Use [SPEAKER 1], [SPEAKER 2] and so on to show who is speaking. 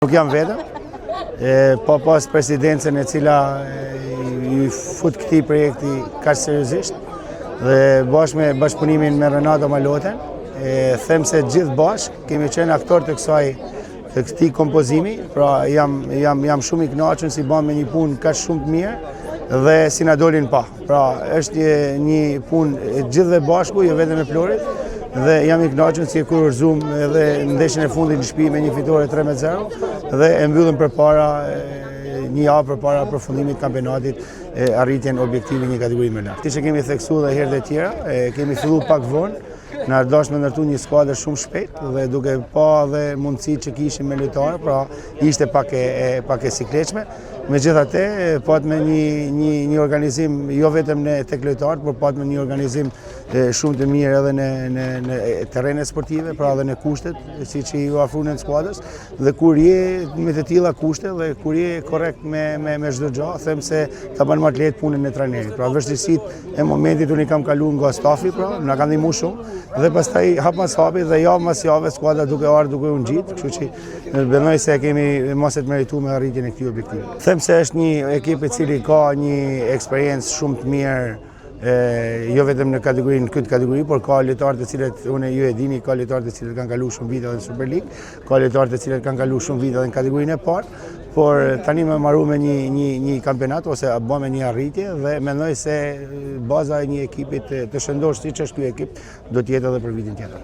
[SPEAKER 1] Nuk jam vetëm, po pas presidencën e cila i fut këtij projekti kaq seriozisht dhe bashkë me bashkëpunimin me Renato Maloten, them se gjithë bashkë kemi qenë aktor të këtij kompozimi, pra jam shumë i kënaqur si bëm me një punë kaq shumë të mirë dhe si na dolin pa. Pra është një punë e gjithëve bashku, jo vetëm e Florit, dhe jam i kënaqur si e kurorëzuam edhe ndeshjen e fundit në shtëpi me një fitore 3-0 dhe e mbyllëm përpara një javë përpara përfundimit të kampionatit arritjen objektive një kategori më lart. Që kemi theksuar dhe herë të tjera, kemi filluar pak vonë, na dashmë ndërtu një skuadër shumë shpejt dhe duke pa dhe mundësitë që kishim me lojtarë, pra ishte pak e sikletshme. Megjithatë, pat me një organizim jo vetëm tek lojtarët, por pat me një organizim shumë të mirë edhe në terrenet sportive, pra edhe në kushtet, siç i ofruan skuadrës, dhe kur je me të tilla kushte dhe kur je korrekt me çdo gjë, them se ta bën më të lehtë punën e trajnerit. Pra vështirësitë e momentit unë kam kaluar nga stafi, pra na kanë ndihmuar shumë dhe pastaj hap pas hapi dhe javë pas jave skuadra duke u ngjit, kështu që besoj se kemi mos e merituar me arritjen e këtij objektivi. Them se është një ekip i cili ka një eksperiencë shumë të mirë, jo vetëm në këtë kategori, por ka lojtarë të cilët ju e dini, ka lojtarë të cilët kanë kaluar shumë vite edhe në Super League, ka lojtarë të cilët kanë kaluar shumë vite edhe në kategorinë e parë, por tani më marru me një kampionat ose bëm me një arritje dhe mendoj se baza e një ekipi të shëndosh siç është ky ekip do të jetë edhe për vitin tjetër.